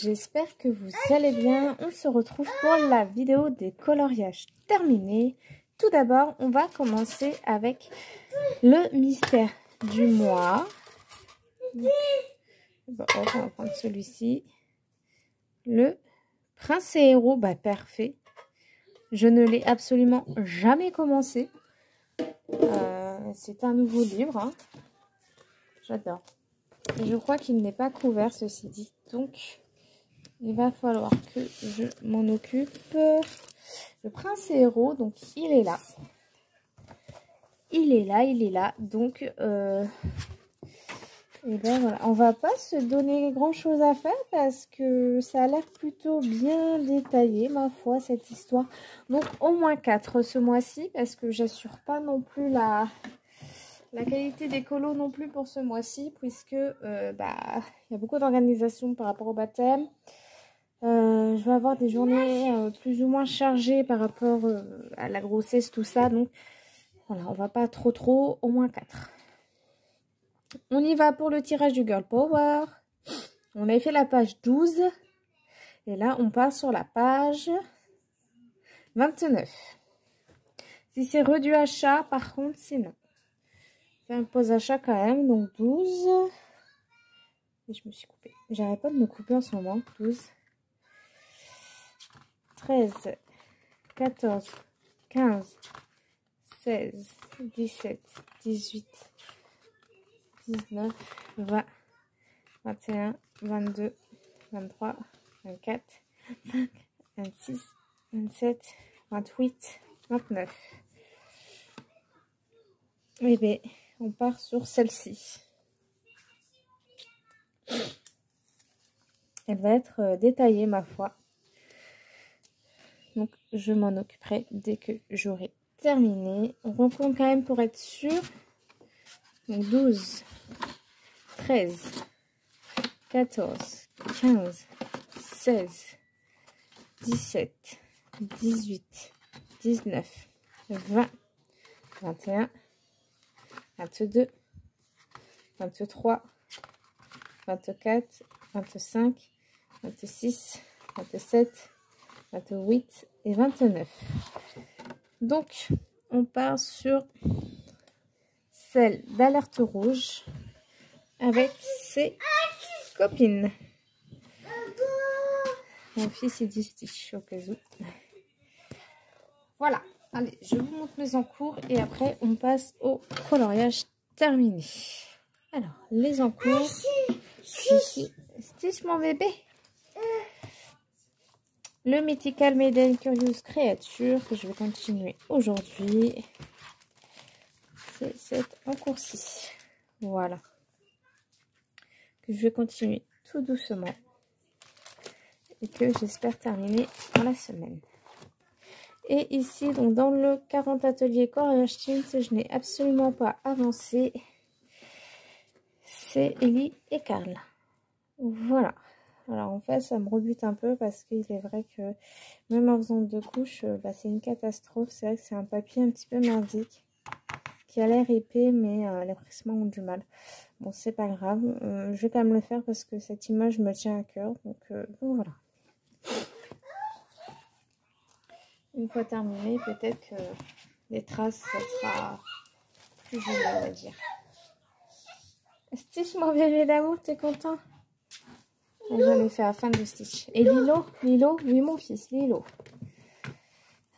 j'espère que vous allez bien. On se retrouve pour la vidéo des coloriages terminés. Tout d'abord, on va commencer avec le mystère du mois. Bon, on va prendre celui-ci. Le prince et héros, parfait. Je ne l'ai absolument jamais commencé. C'est un nouveau livre. Hein. J'adore. Je crois qu'il n'est pas couvert, ceci dit. Donc, il va falloir que je m'en occupe. Le prince et héros, donc il est là. Il est là. Donc, et ben voilà. On va pas se donner grand chose à faire parce que ça a l'air plutôt bien détaillé, ma foi, cette histoire. Donc, au moins 4 ce mois-ci parce que j'assure pas non plus la qualité des colos non plus pour ce mois-ci, puisque il y a beaucoup d'organisation par rapport au baptême. Je vais avoir des journées plus ou moins chargées par rapport à la grossesse, tout ça. Donc voilà, on va pas trop, au moins 4. On y va pour le tirage du Girl Power. On avait fait la page 12. Et là, on part sur la page 29. Si c'est redû achat, par contre, c'est non. Je fais un pause achat quand même, donc 12. Et je me suis coupée. J'arrête pas de me couper en ce moment. 12, 13, 14, 15, 16, 17, 18, 19, 20, 21, 22, 23, 24, 25, 26, 27, 28, 29. Et bien, on part sur celle-ci. Elle va être détaillée, ma foi. Donc, je m'en occuperai dès que j'aurai terminé. On recompte quand même pour être sûr. Donc, 12, 13, 14, 15, 16, 17, 18, 19, 20, 21, 22, 23, 24, 25, 26, 27, 28 et 29. Donc, on part sur celle d'Alerte Rouge avec ses copines. Mon fils il dit Stitch au cas où. Voilà. Allez, je vous montre mes encours et après on passe au coloriage terminé. Alors, les encours. Stitch, mon bébé. Le Mythical Maiden Curious Creature que je vais continuer aujourd'hui. C'est cette encours-ci. Voilà. Que je vais continuer tout doucement. Et que j'espère terminer dans la semaine. Et ici, donc dans le 40 ateliers Coloriage Teens, je n'ai absolument pas avancé. C'est Ellie et Karl. Voilà. Alors en fait, ça me rebute un peu parce qu'il est vrai que même en faisant 2 couches, c'est une catastrophe. C'est vrai que c'est un papier un petit peu merdique qui a l'air épais, mais les pressements ont du mal. Bon, c'est pas grave. Je vais quand même le faire parce que cette image me tient à cœur. Donc voilà. Une fois terminé, peut-être que les traces, ça sera plus joli, on va dire. Stitch, mon bébé d'amour, t'es content? J'en ai fait la fin de Stitch. Et Lilo? Lilo? Oui, mon fils, Lilo.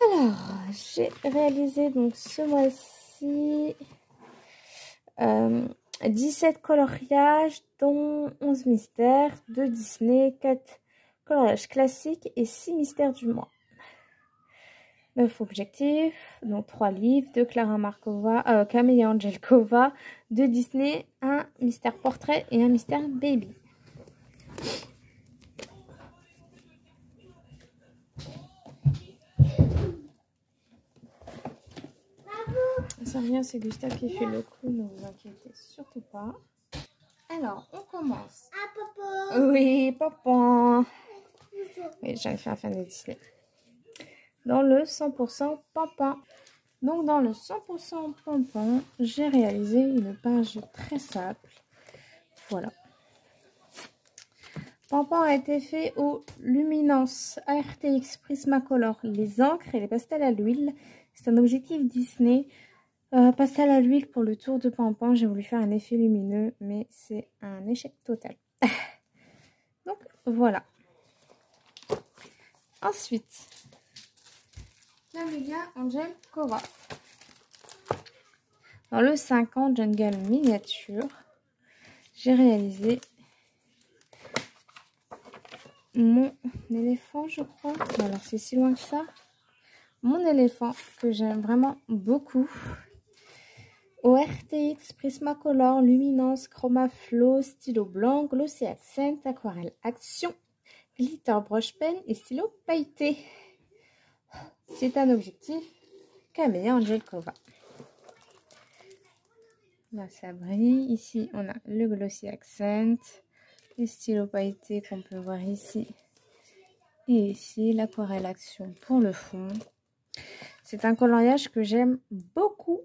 Alors, j'ai réalisé donc ce mois-ci 17 coloriages, dont 11 mystères, 2 Disney, 4 coloriages classiques et 6 mystères du mois. 9 objectifs, donc 3 livres, 2 Clara Markova, Camille Angelkova, 2 Disney, 1 mystère portrait et 1 mystère baby. Ça rien, c'est Gustave qui fait le coup, ne vous inquiétez surtout pas. Alors, on commence. Ah, papa. Oui, papa. Oui, j'avais fait la fin de Disney. Dans le 100% Pampin. Donc, dans le 100% Pampin, j'ai réalisé une page très simple. Voilà. Pampan a été fait au Luminance ARTX Prismacolor, les encres et les pastels à l'huile. C'est un objectif Disney. Pastel à l'huile pour le tour de Pampan. J'ai voulu faire un effet lumineux, mais c'est un échec total. Donc voilà. Ensuite, Camélia Angel Cora. Dans le 50 Jungle miniature, j'ai réalisé mon éléphant, je crois. Alors c'est si loin que ça. Mon éléphant que j'aime vraiment beaucoup. Au RTX Prismacolor, Luminance, Chroma Flow, stylo blanc, Glossy Accent, aquarelle action, glitter brush pen et stylo pailleté. C'est un objectif Camélia Angel Cora. Là ça brille. Ici on a le Glossy Accent, les stylos pailletés qu'on peut voir ici. Et ici l'aquarelle action pour le fond. C'est un coloriage que j'aime beaucoup.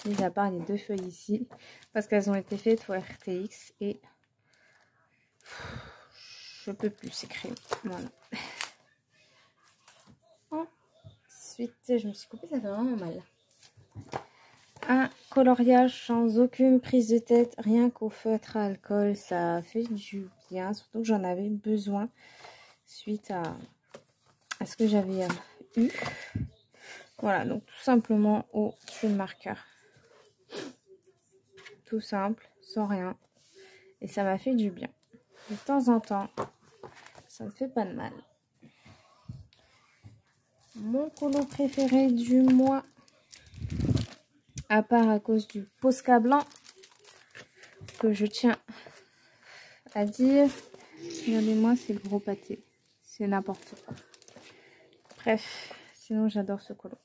Mis à part les deux feuilles ici, parce qu'elles ont été faites au RTX et je peux plus, c'est créé. Voilà. Ensuite, je me suis coupée, ça fait vraiment mal. Un coloriage sans aucune prise de tête, rien qu'au feutre à alcool, ça fait du bien, surtout que j'en avais besoin suite à ce que j'avais eu. Voilà, donc tout simplement au tube marqueur. Tout simple, sans rien. Et ça m'a fait du bien. De temps en temps, ça ne fait pas de mal. Mon colo préféré du mois, à part à cause du Posca blanc, que je tiens à dire. Regardez-moi, c'est le gros pâté. C'est n'importe quoi. Bref, sinon j'adore ce colo.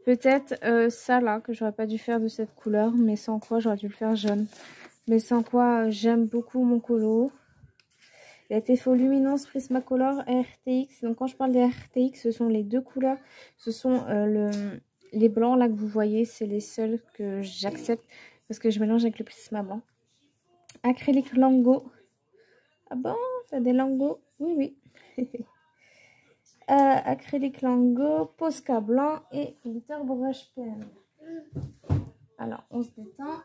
Peut-être ça là, que j'aurais pas dû faire de cette couleur, mais sans quoi j'aurais dû le faire jaune. Mais sans quoi j'aime beaucoup mon colo. Il a été fait au Luminance Prismacolor RTX. Donc quand je parle des RTX, ce sont les deux couleurs. Ce sont les blancs là que vous voyez. C'est les seuls que j'accepte parce que je mélange avec le Prisma blanc. Acrylique Lango. Ah bon, t'as des Lango? Oui, oui. Acrylique Lango, Posca blanc et glitter brush pen. Alors, on se détend.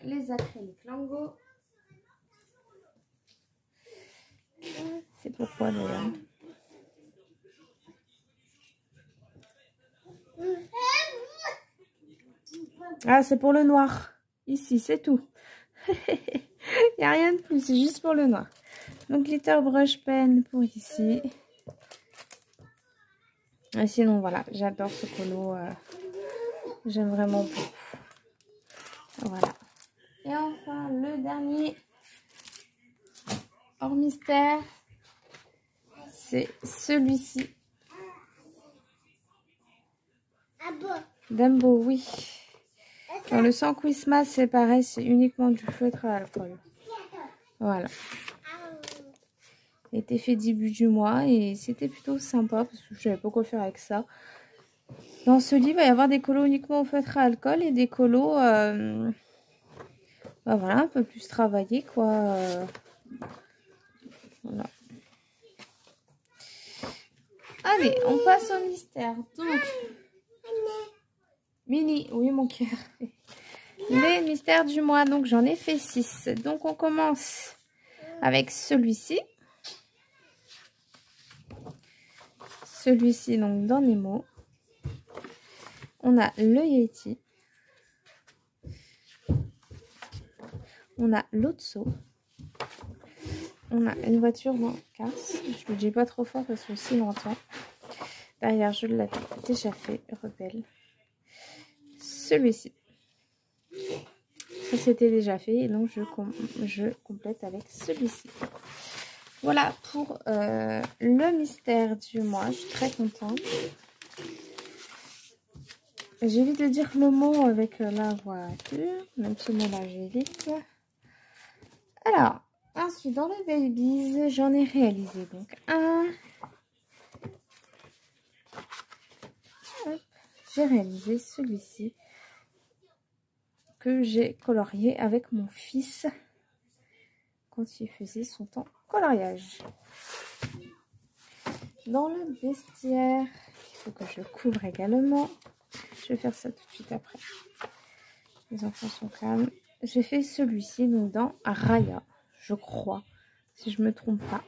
Les acryliques Lango. C'est pourquoi d'ailleurs. Ah, c'est pour le noir. Ici, c'est tout. Il n'y a rien de plus, c'est juste pour le noir. Donc, glitter brush pen pour ici. Et sinon, voilà, j'adore ce colo. J'aime vraiment beaucoup. Voilà. Et enfin, le dernier, hors mystère, c'est celui-ci. Dumbo, oui. Dans le sans Christmas, c'est pareil, c'est uniquement du feutre à alcool. Voilà. Il a été fait début du mois et c'était plutôt sympa parce que je savais pas quoi faire avec ça. Dans ce livre, il va y avoir des colos uniquement au feutre à alcool et des colos, bah voilà, un peu plus travaillés, quoi. Voilà. Allez, on passe au mystère. Donc, Mini, oui mon cœur. Les mystères du mois, donc j'en ai fait 6. Donc on commence avec celui-ci. Celui-ci, donc dans Nemo. On a le Yeti. On a l'Otso. On a une voiture dans Cars. Je ne le dis pas trop fort parce que si longtemps. Derrière, je l'avais déjà fait. Rebelle. Celui-ci. Ça, c'était déjà fait. Et donc, je complète avec celui-ci. Voilà pour le mystère du mois. Je suis très contente. J'évite de dire le mot avec la voiture. Même ce mot-là, j'évite. Alors, ensuite, dans les babies, j'en ai réalisé donc un. J'ai réalisé celui-ci que j'ai colorié avec mon fils. quand il faisait son temps coloriage. Dans le vestiaire, il faut que je couvre également. Je vais faire ça tout de suite après. Les enfants sont calmes. J'ai fait celui-ci donc dans Raya, je crois, si je me trompe pas.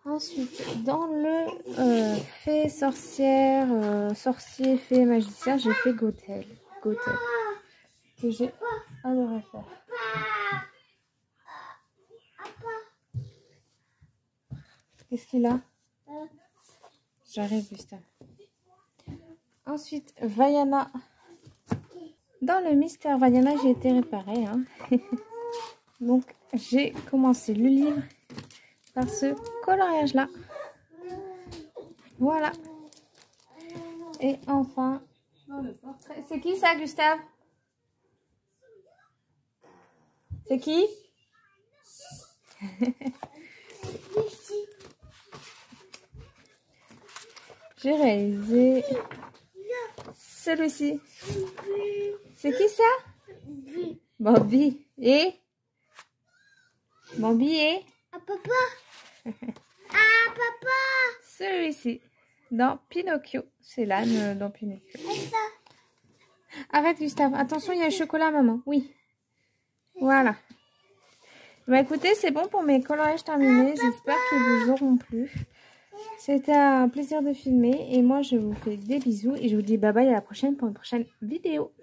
Ensuite, dans le fée sorcière, sorcier, fée, magicien, j'ai fait Gothel. Que j'ai adoré faire. Qu'est-ce qu'il a? J'arrive, Gustave. Ensuite, Vaiana. Dans le mystère Vaiana, j'ai été réparée. Hein. Donc, j'ai commencé le livre par ce coloriage-là. Voilà. Et enfin, dans le portrait. C'est qui ça, Gustave? C'est qui? J'ai réalisé celui-ci. C'est qui ça? Bambi. Et? Bambi et? Ah, papa. Ah, papa. Celui-ci. Dans Pinocchio. C'est l'âne dans Pinocchio. Arrête, Gustave. Attention, il y a un chocolat, maman. Oui. Voilà. Bah écoutez, c'est bon pour mes coloriages terminés. J'espère qu'ils vous auront plu. C'était un plaisir de filmer. Et moi, je vous fais des bisous. Et je vous dis bye bye à la prochaine pour une prochaine vidéo.